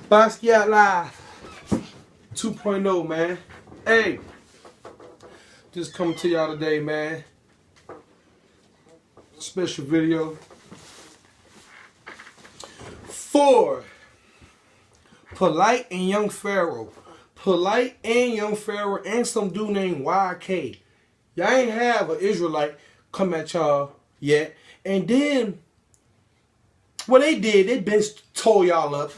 Basquiat Live 2.0, man. Hey, just coming to y'all today, man. Special video for Polight and Young Pharaoh. Polight and Young Pharaoh and some dude named YK. Y'all ain't have an Israelite come at y'all yet. And then what they did, they been tore y'all up.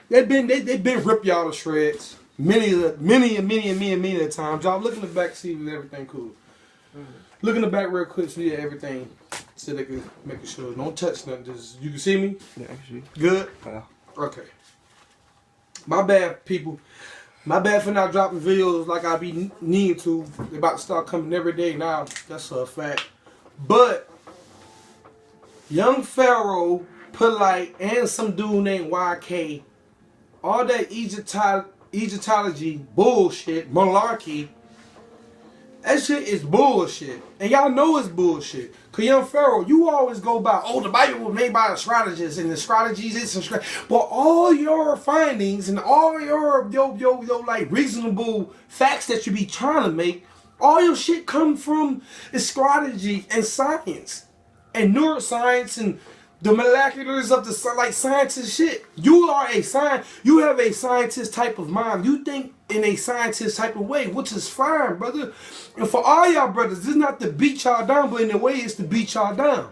They been rip y'all to shreds many times. Y'all look in the back, see if everything cool. Look in the back real quick, see everything, so they can make sure. Don't touch nothing. Just, you can see me. Yeah, actually. Good. Yeah. Okay. My bad, people. My bad for not dropping videos like I be needing to. They about to start coming every day now. That's a fact. But Young Pharaoh, Polight, and some dude named YK. All that Egyptology bullshit, malarkey, that shit is bullshit. And y'all know it's bullshit. Cause Young Pharaoh, you always go by, oh, the Bible was made by astrologers and astrologies is but all your findings and all your like reasonable facts that you be trying to make, all your shit come from astrology and science and neuroscience and the moleculars of the like scientist shit. You are a you have a scientist type of mind. You think in a scientist type of way, which is fine, brother. And for all y'all brothers, this is not to beat y'all down, but in a way it's to beat y'all down.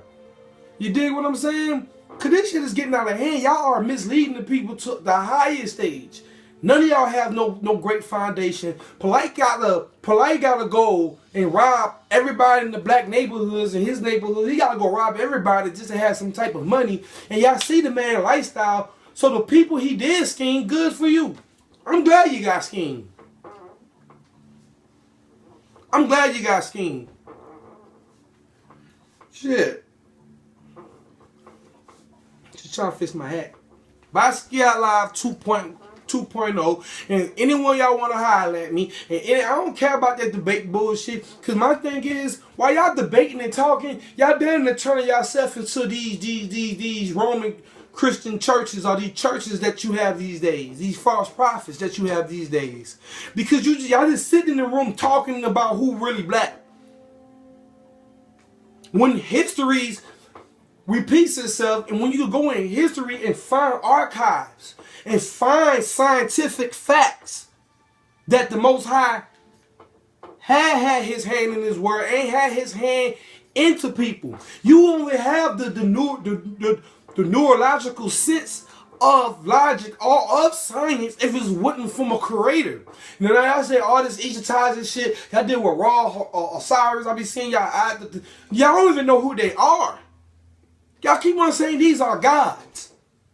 You dig what I'm saying? Cause this shit is getting out of hand. Y'all are misleading the people to the highest stage. None of y'all have no great foundation. Polight gotta go and rob everybody in the black neighborhoods and his neighborhood. He gotta go rob everybody just to have some type of money. And y'all see the man lifestyle. So the people he did scheme, good for you. I'm glad you got schemed. I'm glad you got schemed. Shit. Just trying to fix my hat. Basquiat Live 2.0, and anyone y'all want to holler at me, and I don't care about that debate bullshit, because my thing is, while y'all debating and talking, y'all damn near turning yourself into these Roman Christian churches, or these churches that you have these days, these false prophets that you have these days, because y'all just sitting in the room talking about who really black, when histories repeats itself, and when you go in history and find archives and find scientific facts that the Most High had his hand in his word and had his hand into people. You only have the neurological sense of logic or of science if it's written from a creator. You know, I say all this Egyptology shit y'all did with Ra Osiris. I be seeing y'all don't even know who they are. Y'all keep on saying these are gods.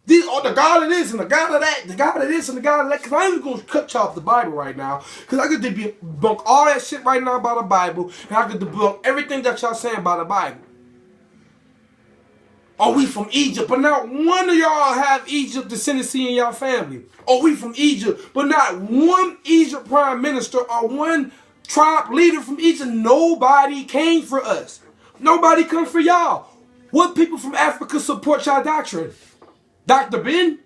These are the God of this and the God of that, the God of this and the God of that. Because I ain't going to cut you off the Bible right now. Because I could debunk all that shit right now about the Bible. And I could debunk everything that y'all saying about the Bible. Are we from Egypt? But not one of y'all have Egypt descendancy in y'all family. Are we from Egypt? But not one Egypt prime minister or one tribe leader from Egypt. Nobody came for us. Nobody come for y'all. What people from Africa support y'all doctrine? Dr. Ben?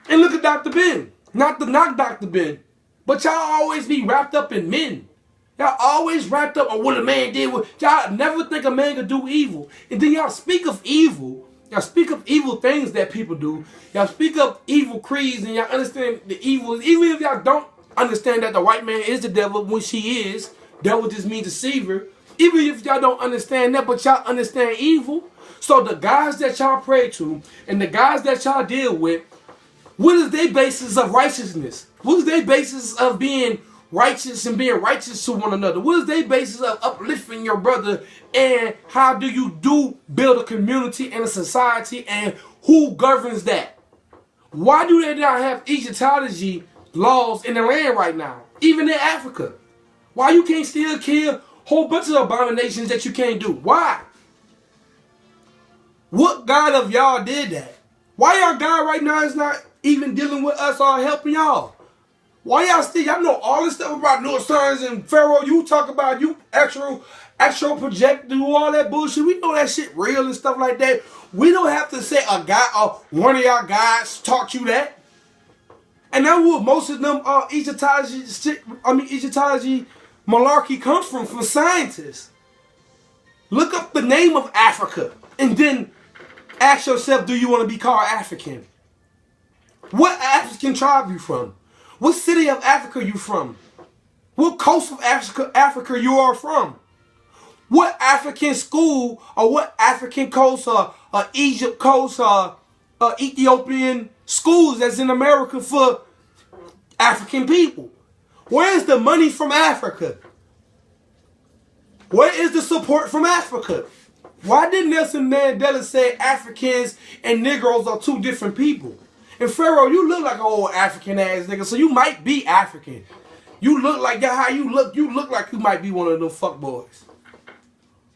And look at Dr. Ben. Not to knock Dr. Ben. But y'all always be wrapped up in men. Y'all always wrapped up on what a man did. Y'all never think a man could do evil. And then y'all speak of evil. Y'all speak of evil things that people do. Y'all speak of evil creeds and y'all understand the evil. Even if y'all don't understand that the white man is the devil, which he is, devil just means deceiver. Even if y'all don't understand that, but y'all understand evil. So the guys that y'all pray to and the guys that y'all deal with, what is their basis of righteousness? What is their basis of being righteous and being righteous to one another? What is their basis of uplifting your brother? And how do you build a community and a society, and who governs that? Why do they not have Egyptology laws in the land right now? Even in Africa. Why you can't still kill a whole bunch of abominations that you can't do? Why? What God of y'all did that? Why y'all God right now is not even dealing with us or helping y'all? Why y'all still, y'all know all this stuff about North Sons and Pharaoh. You talk about you actual project, do all that bullshit. We know that shit real and stuff like that. We don't have to say a guy or one of y'all guys taught you that. And that's what most of them Egyptology malarkey comes from scientists. Look up the name of Africa and then ask yourself, do you want to be called African? What African tribe you from? What city of Africa you from? What coast of Africa you are from? What African school or what African coast or Egypt coast or Ethiopian schools that's in America for African people? Where is the money from Africa? Where is the support from Africa? Why did Nelson Mandela say Africans and Negroes are two different people? And Pharaoh, you look like an old African ass nigga, so you might be African. You look like that, how you look like you might be one of them fuck boys.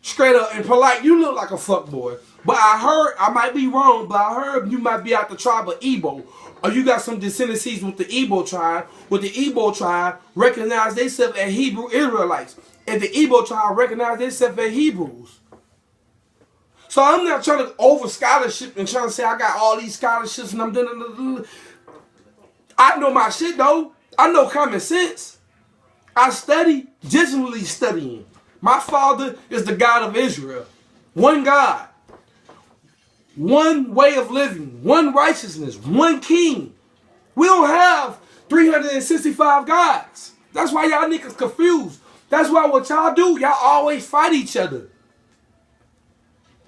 Straight up and polite, you look like a fuck boy. But I heard, I might be wrong, but I heard you might be out the tribe of Igbo. Or you got some descendancies with the Igbo tribe. With the Igbo tribe, recognize themselves as Hebrew Israelites. And the Igbo tribe recognize themselves as Hebrews. So I'm not trying to over scholarship and trying to say I got all these scholarships and I'm doing. I know my shit though. I know common sense. I study, genuinely studying. My father is the God of Israel. One God. One way of living. One righteousness. One king. We don't have 365 gods. That's why y'all niggas confused. That's why what y'all do, y'all always fight each other.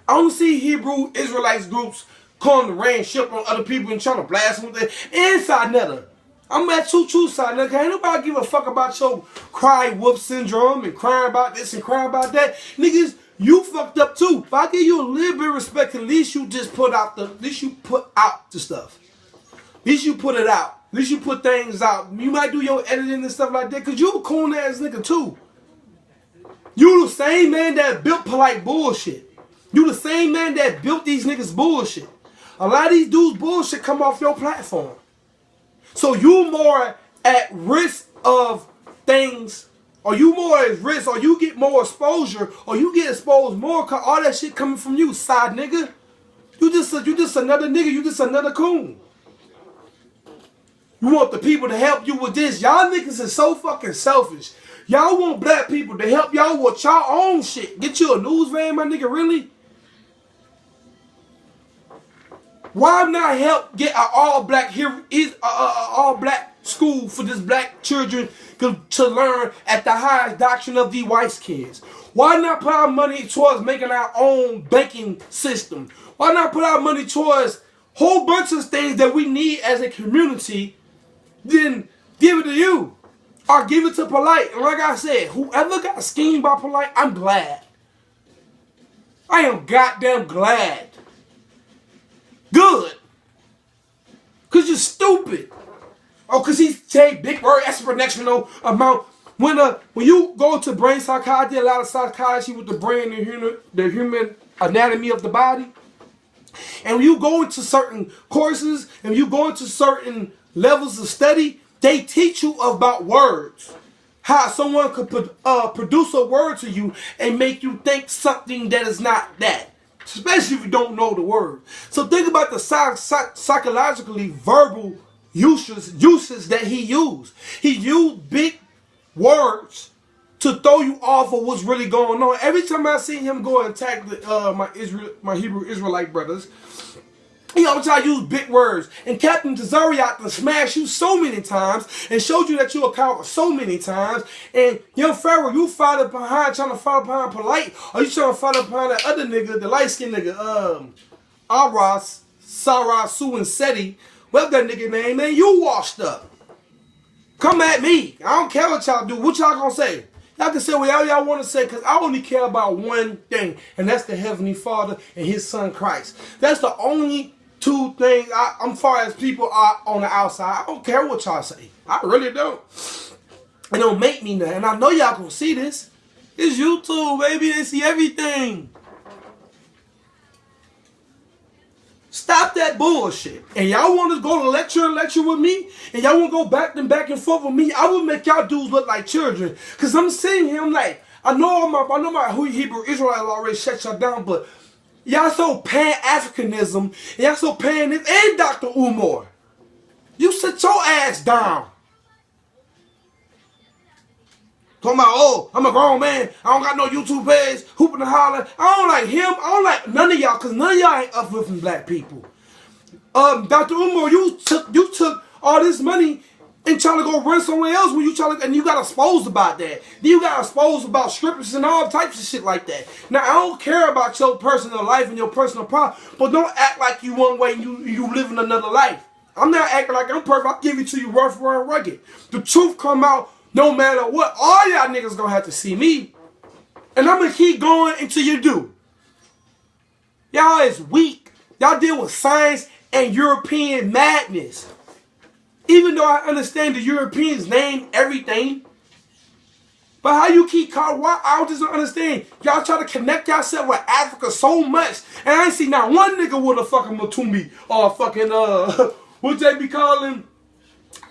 I don't see Hebrew Israelites groups calling the rain ship on other people and trying to blast them with it. Inside Netta. I'm at true side Netta. Ain't nobody give a fuck about your cry wolf syndrome and crying about this and crying about that. Niggas, you fucked up too. If I give you a little bit of respect, at least you just put out the stuff. At least you put it out. At least you put things out. You might do your editing and stuff like that, cause you a cool ass nigga too. You the same man that built polite bullshit. You the same man that built these niggas bullshit. A lot of these dudes bullshit come off your platform. So you more at risk of things, or you more at risk, or you get more exposure, or you get exposed more cause all that shit coming from you, side nigga. You just another nigga, you just another coon. You want the people to help you with this. Y'all niggas is so fucking selfish. Y'all want black people to help y'all with y'all own shit. Get you a news van, my nigga, really? Why not help get an all-black school for this black children to learn at the highest doctrine of the white kids? Why not put our money towards making our own banking system? Why not put our money towards a whole bunch of things that we need as a community, then give it to you? Or give it to Polite. And like I said, whoever got schemed by Polite, I'm glad. I am goddamn glad. Good. Because you're stupid. Oh, because he said big word exponential amount. When you go to brain psychology, a lot of psychology with the brain and the human anatomy of the body. And when you go into certain courses and you go into certain levels of study, they teach you about words. How someone could produce a word to you and make you think something that is not that. Especially if you don't know the word. So think about the psychologically verbal uses that he used. He used big words to throw you off of what's really going on. Every time I see him go and attack my Hebrew Israelite brothers, he always try to use big words. And Captain Tazariot to smash you so many times and showed you that you're a coward so many times. And young Pharaoh, you trying to follow behind Polite, or you trying to follow behind that other nigga, the light-skinned nigga, Aras, Sarah, Sue, and Seti, whatever that nigga name, man, you washed up. Come at me. I don't care what y'all do. What y'all gonna say? Y'all can say whatever y'all want to say, because I only care about one thing, and that's the Heavenly Father and His Son Christ. That's the only two things I'm far as people are on the outside. I don't care what y'all say. I really don't. It don't make me nothing. And I know y'all gonna see this. It's YouTube, baby. They see everything. Stop that bullshit. And y'all want to go to lecture with me? And y'all want to go back and forth with me? I will make y'all dudes look like children. Because I'm sitting here, I'm like, I know my Hebrew Israelites already shut y'all down, but y'all so pan-Africanism, and y'all so pan this, and Dr. Umar. You sit your ass down. Talking about, oh, I'm a grown man. I don't got no YouTube page. Hooping and hollering. I don't like him. I don't like none of y'all, because none of y'all ain't uplifting black people. Dr. Umar, you took all this money and trying to go run somewhere else when you trying to, and you got exposed about that. Then you got exposed about strippers and all types of shit like that. Now, I don't care about your personal life and your personal problem, but don't act like you one way and you living another life. I'm not acting like I'm perfect. I'll give it to you rough, and rugged. The truth come out no matter what. All y'all niggas gonna have to see me. And I'm gonna keep going until you do. Y'all is weak. Y'all deal with science and European madness. Even though I understand the Europeans name everything. But how you keep calling, why? I just don't understand. Y'all try to connect yourself with Africa so much. And I ain't seen not one nigga with a fucking Matumbi or fucking, what they be calling?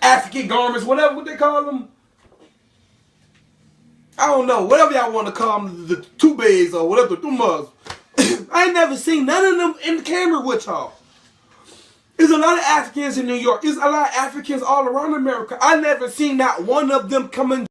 African garments, whatever what they call them. I don't know, whatever y'all want to call them, the two-bays or whatever, the two-mugs. I ain't never seen none of them in the camera with y'all. There's a lot of Africans in New York. There's a lot of Africans all around America. I never seen not one of them coming